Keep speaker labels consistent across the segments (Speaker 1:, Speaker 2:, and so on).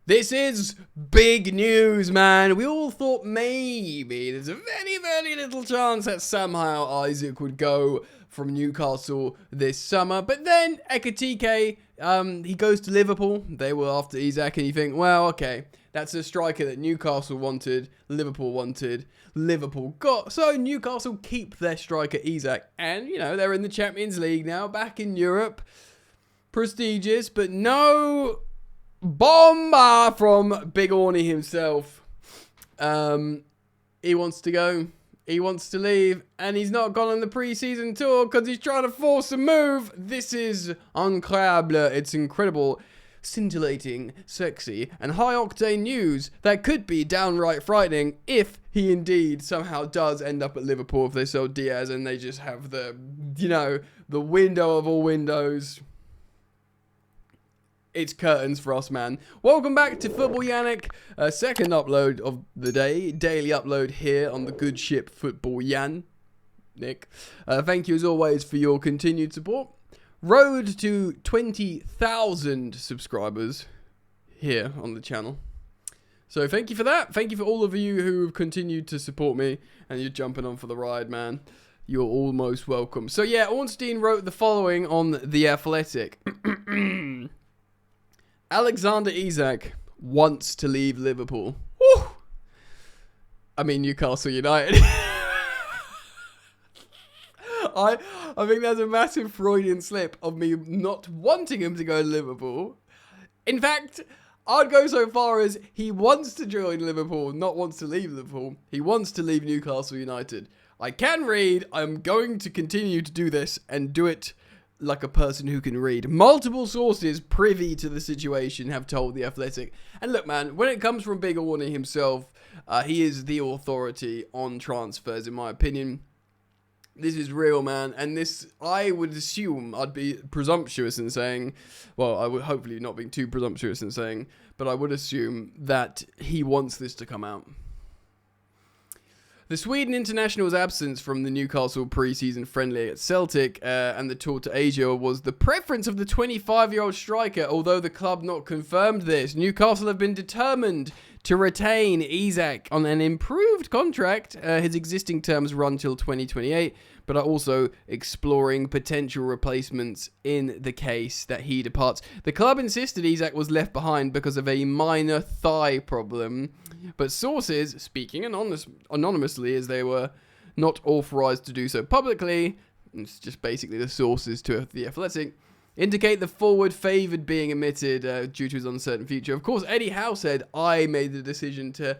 Speaker 1: This is big news, man. We all thought maybe there's a very, very little chance that somehow Isak would go from Newcastle this summer. But then Ekitike, he goes to Liverpool. They were after Isak, and you think, well, okay, that's a striker that Newcastle wanted, Liverpool wanted, Liverpool got. So Newcastle keep their striker Isak, and they're in the Champions League now, back in Europe. Prestigious, but no bomba from Big Orny himself. He wants to go. He wants to leave. And he's not gone on the pre-season tour because he's trying to force a move. This is incroyable. It's incredible, scintillating, sexy, and high-octane news that could be downright frightening if he indeed somehow does end up at Liverpool if they sell Diaz and they just have the window of all windows. It's curtains for us, man. Welcome back to Football Yannick. Second upload of the day. Daily upload here on the good ship Football Yan. Nick. Thank you as always for your continued support. Road to 20,000 subscribers here on the channel. So thank you for that. Thank you for all of you who have continued to support me. And you're jumping on for the ride, man. You're almost welcome. So yeah, Ornstein wrote the following on The Athletic. Alexander Isak wants to leave Liverpool. Woo! I mean Newcastle United. I think there's a massive Freudian slip of me not wanting him to go to Liverpool. In fact, I'd go so far as he wants to join Liverpool, not wants to leave Liverpool. He wants to leave Newcastle United. I can read. I'm going to continue to do this and do it like a person who can read. Multiple sources privy to the situation have told The Athletic. And look, man, when it comes from Big Orny himself, he is the authority on transfers, in my opinion. This is real, man. And this, I would assume, I'd be presumptuous in saying, well, I would hopefully not be too presumptuous in saying, but I would assume that he wants this to come out. The Sweden international's absence from the Newcastle pre-season friendly at Celtic and the tour to Asia was the preference of the 25-year-old striker, although the club not confirmed this. Newcastle have been determined to retain Isak on an improved contract. His existing terms run till 2028, but are also exploring potential replacements in the case that he departs. The club insisted Isak was left behind because of a minor thigh problem, but sources, speaking anonymously as they were not authorized to do so publicly, it's just basically the sources to The Athletic, indicate the forward favoured being omitted due to his uncertain future. Of course, Eddie Howe said, I made the decision to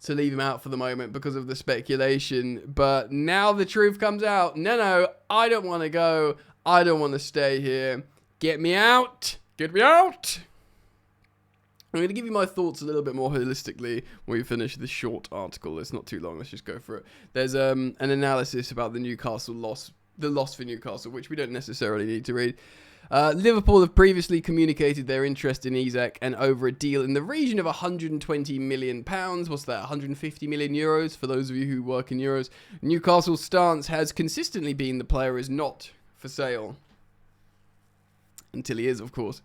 Speaker 1: leave him out for the moment because of the speculation. But now the truth comes out. No, I don't want to go. I don't want to stay here. Get me out. Get me out. I'm going to give you my thoughts a little bit more holistically when we finish this short article. It's not too long. Let's just go for it. There's an analysis about the Newcastle loss, the loss for Newcastle, which we don't necessarily need to read. Liverpool have previously communicated their interest in Isak and over a deal in the region of £120 million. What's that? 150 million euros for those of you who work in euros. Newcastle's stance has consistently been the player is not for sale. Until he is, of course.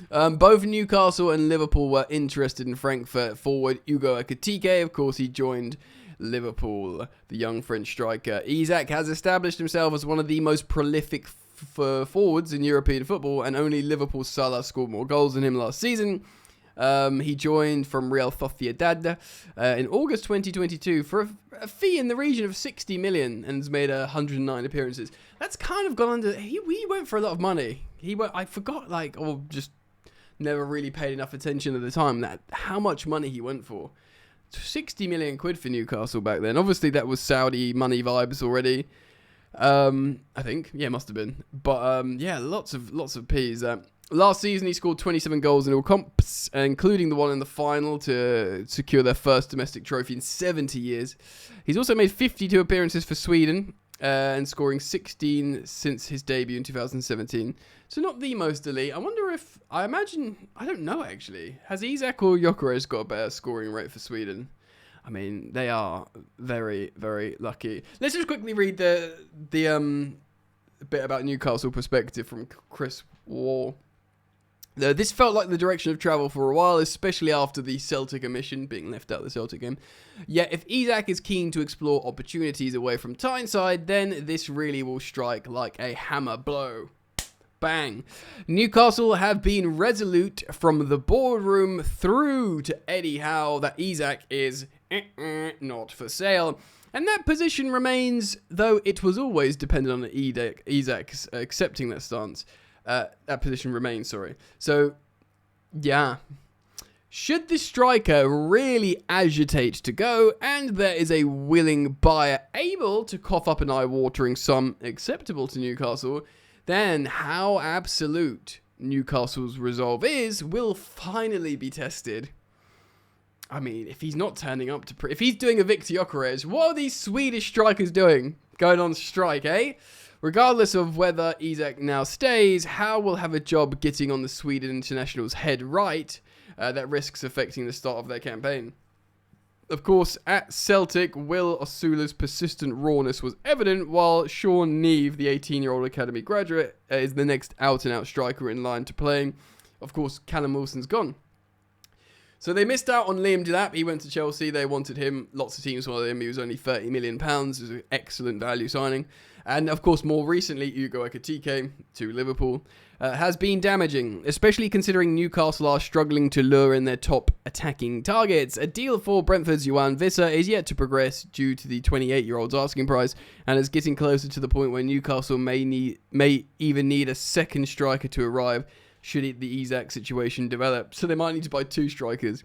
Speaker 1: Both Newcastle and Liverpool were interested in Frankfurt forward Hugo Ekitike. Of course, he joined Liverpool, the young French striker. Isak has established himself as one of the most prolific forwards in European football, and only Liverpool's Salah scored more goals than him last season. He joined from Real Sociedad in August 2022 for a fee in the region of 60 million and has made 109 appearances. That's kind of gone under. He went for a lot of money. I forgot, or just never really paid enough attention at the time that how much money he went for. 60 million quid for Newcastle back then. Obviously, that was Saudi money vibes already. I think, yeah, must have been. But yeah, lots of P's. Last season, he scored 27 goals in all comps, including the one in the final to secure their first domestic trophy in 70 years. He's also made 52 appearances for Sweden and scoring 16 since his debut in 2017. So not the most elite. I wonder if, I don't know actually. Has Isak or Gyökeres got a better scoring rate for Sweden? I mean, they are very, very lucky. Let's just quickly read the bit about Newcastle perspective from Chris Wall. This felt like the direction of travel for a while, especially after the Celtic omission, being left out of the Celtic game. Yet if Isak is keen to explore opportunities away from Tyneside, then this really will strike like a hammer blow. Bang. Newcastle have been resolute from the boardroom through to Eddie Howe that Isak is not for sale. And that position remains, though it was always dependent on Isak's accepting that stance. That position remains, sorry. So, yeah. Should the striker really agitate to go, and there is a willing buyer able to cough up an eye-watering sum acceptable to Newcastle, then how absolute Newcastle's resolve is will finally be tested. I mean, if he's not turning up to... if he's doing a Victor Gyökeres, what are these Swedish strikers doing? Going on strike, eh? Regardless of whether Isak now stays, Howe will have a job getting on the Sweden international's head right that risks affecting the start of their campaign. Of course, at Celtic, Will Osula's persistent rawness was evident, while Sean Neve, the 18-year-old academy graduate, is the next out-and-out striker in line to playing. Of course, Callum Wilson's gone. So they missed out on Liam Delap. He went to Chelsea. They wanted him. Lots of teams wanted him. He was only £30 million. It was an excellent value signing. And, of course, more recently, Ugo Ekitike to Liverpool has been damaging, especially considering Newcastle are struggling to lure in their top attacking targets. A deal for Brentford's Johan Visser is yet to progress due to the 28-year-old's asking price, and is getting closer to the point where Newcastle may even need a second striker to arrive should the Isak situation develop. So they might need to buy 2 strikers.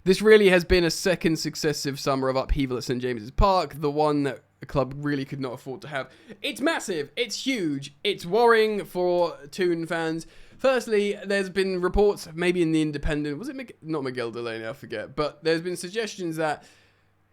Speaker 1: This really has been a second successive summer of upheaval at St James's Park, the one that the club really could not afford to have. It's massive, it's huge, it's worrying for Toon fans. Firstly, there's been reports, maybe in the Independent, was it not Miguel Delaney, I forget, but there's been suggestions that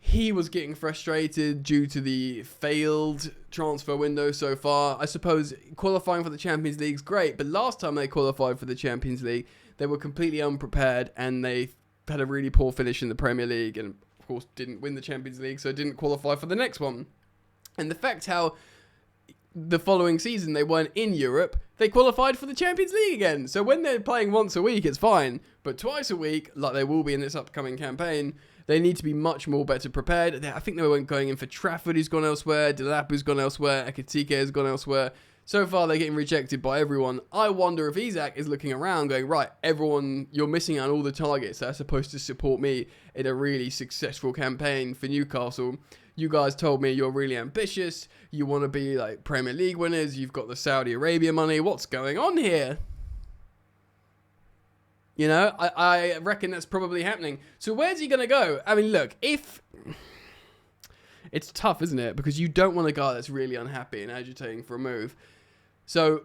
Speaker 1: he was getting frustrated due to the failed transfer window so far. I suppose qualifying for the Champions League is great, but last time they qualified for the Champions League, they were completely unprepared and they had a really poor finish in the Premier League and, of course, didn't win the Champions League, so didn't qualify for the next one. And the fact how the following season they weren't in Europe, they qualified for the Champions League again. So when they're playing once a week, it's fine. But twice a week, like they will be in this upcoming campaign, they need to be much more better prepared. I think they weren't going in for Trafford, who's gone elsewhere, Delap, who's gone elsewhere, Ekitike has gone elsewhere. So far, they're getting rejected by everyone. I wonder if Isak is looking around going, right, everyone, you're missing out on all the targets that are supposed to support me in a really successful campaign for Newcastle. You guys told me you're really ambitious. You want to be like Premier League winners. You've got the Saudi Arabia money. What's going on here? You know, I reckon that's probably happening. So where's he going to go? I mean, look, if... It's tough, isn't it? Because you don't want a guy that's really unhappy and agitating for a move. So,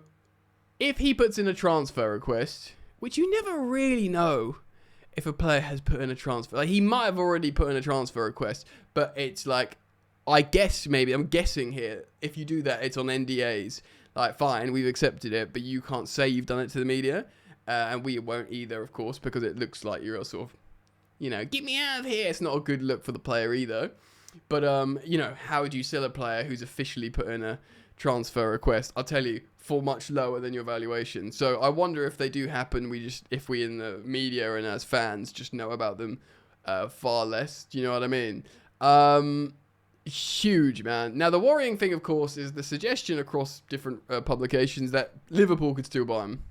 Speaker 1: if he puts in a transfer request, which you never really know if a player has put in a transfer. Like, he might have already put in a transfer request, but it's like, I guess maybe, I'm guessing here, if you do that, it's on NDAs. Like, fine, we've accepted it, but you can't say you've done it to the media. And we won't either, of course, because it looks like you're a sort of, you know, get me out of here. It's not a good look for the player either. But, you know, how would you sell a player who's officially put in a transfer request? I'll tell you, for much lower than your valuation. So I wonder if they do happen, if we in the media and as fans just know about them far less. Do you know what I mean? Huge, man. Now, the worrying thing, of course, is the suggestion across different publications that Liverpool could still buy him.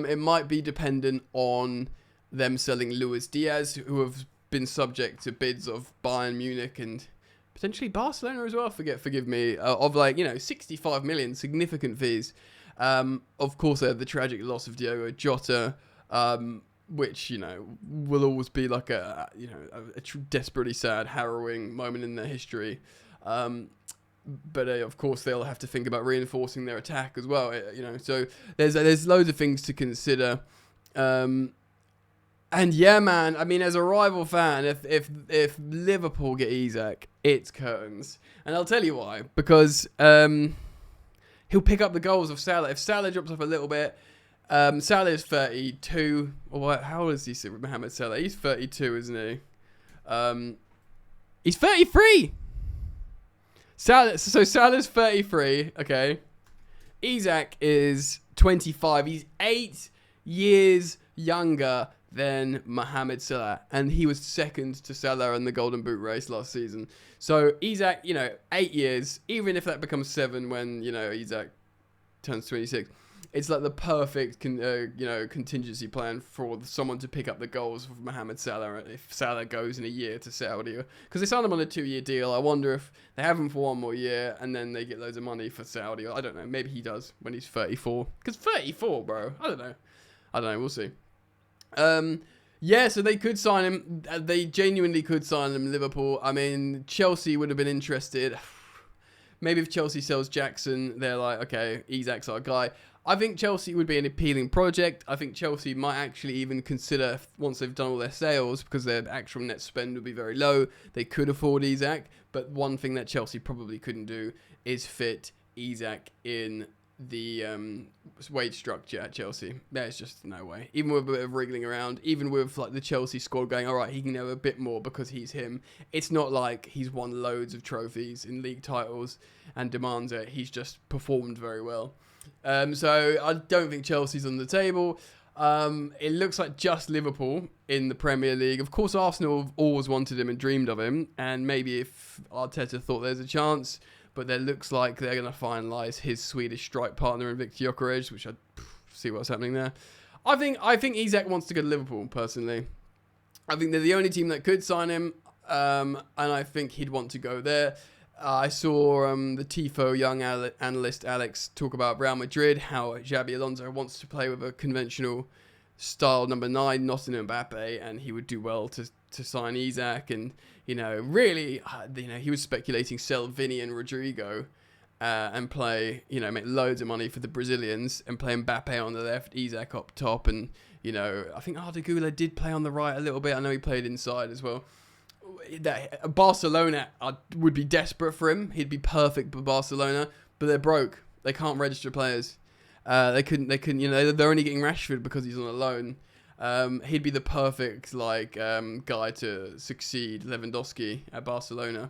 Speaker 1: It might be dependent on them selling Luis Diaz, who have been subject to bids of Bayern Munich and potentially Barcelona as well. Forgive me, of like, you know, 65 million, significant fees. Of course, they had the tragic loss of Diogo Jota, which, you know, will always be like a desperately sad, harrowing moment in their history. But of course, they'll have to think about reinforcing their attack as well. You know, so there's loads of things to consider. And yeah, man, I mean, as a rival fan, if Liverpool get Isak, it's curtains. And I'll tell you why. Because he'll pick up the goals of Salah. If Salah drops off a little bit, Salah is 32. Or how old is he, Mohamed Salah? He's 32, isn't he? He's 33! So Salah's 33, okay. Isak is 25. He's 8 years younger than Mohamed Salah, and he was second to Salah in the Golden Boot race last season. So Isak, 8 years, even if that becomes 7 when, Isak turns 26, it's like the perfect, contingency plan for someone to pick up the goals for Mohamed Salah if Salah goes in a year to Saudi. Because they signed him on a 2-year deal. I wonder if they have him for 1 more year and then they get loads of money for Saudi. I don't know. Maybe he does when he's 34. Because 34, bro. I don't know. We'll see. So they could sign him. They genuinely could sign him. Liverpool. I mean, Chelsea would have been interested. Maybe if Chelsea sells Jackson, they're like, okay, Isak's our guy. I think Chelsea would be an appealing project. I think Chelsea might actually even consider, once they've done all their sales, because their actual net spend would be very low, they could afford Isak. But one thing that Chelsea probably couldn't do is fit Isak in the wage structure at Chelsea. There's just no way. Even with a bit of wriggling around, even with like the Chelsea squad going, all right, he can have a bit more because he's him. It's not like he's won loads of trophies in league titles and demands it. He's just performed very well. So I don't think Chelsea's on the table. It looks like just Liverpool in the Premier League. Of course, Arsenal have always wanted him and dreamed of him. And maybe if Arteta thought there's a chance, but there looks like they're going to finalise his Swedish strike partner in Victor Gyökeres, which I see what's happening there. I think Isak wants to go to Liverpool, personally. I think they're the only team that could sign him, and I think he'd want to go there. I saw the Tifo young analyst Alex talk about Real Madrid, how Xabi Alonso wants to play with a conventional style number 9, not an Mbappe, and he would do well to sign Isak. And, really, he was speculating sell Vinny and Rodrigo and play, make loads of money for the Brazilians and play Mbappe on the left, Isak up top. And, I think Arda Güler did play on the right a little bit. I know he played inside as well. Barcelona would be desperate for him. He'd be perfect for Barcelona, but they're broke. They can't register players. They couldn't. They're only getting Rashford because he's on a loan. He'd be the perfect guy to succeed Lewandowski at Barcelona.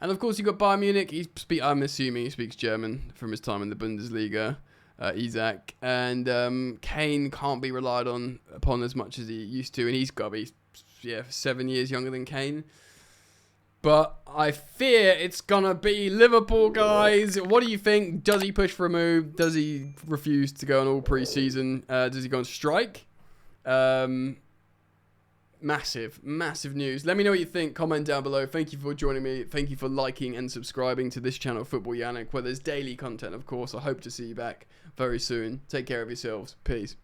Speaker 1: And of course, you've got Bayern Munich. I'm assuming he speaks German from his time in the Bundesliga. Isak, and Kane can't be relied upon as much as he used to, and he's got to be 7 years younger than Kane. But I fear it's gonna be Liverpool, guys. What do you think? Does he push for a move? Does he refuse to go on all pre-season? Does he go on strike? Massive news. Let me know what you think. Comment down below. Thank you for joining me. Thank you for liking and subscribing to this channel, Football Yannick, where there's daily content, of course. I hope to see you back very soon. Take care of yourselves. Peace.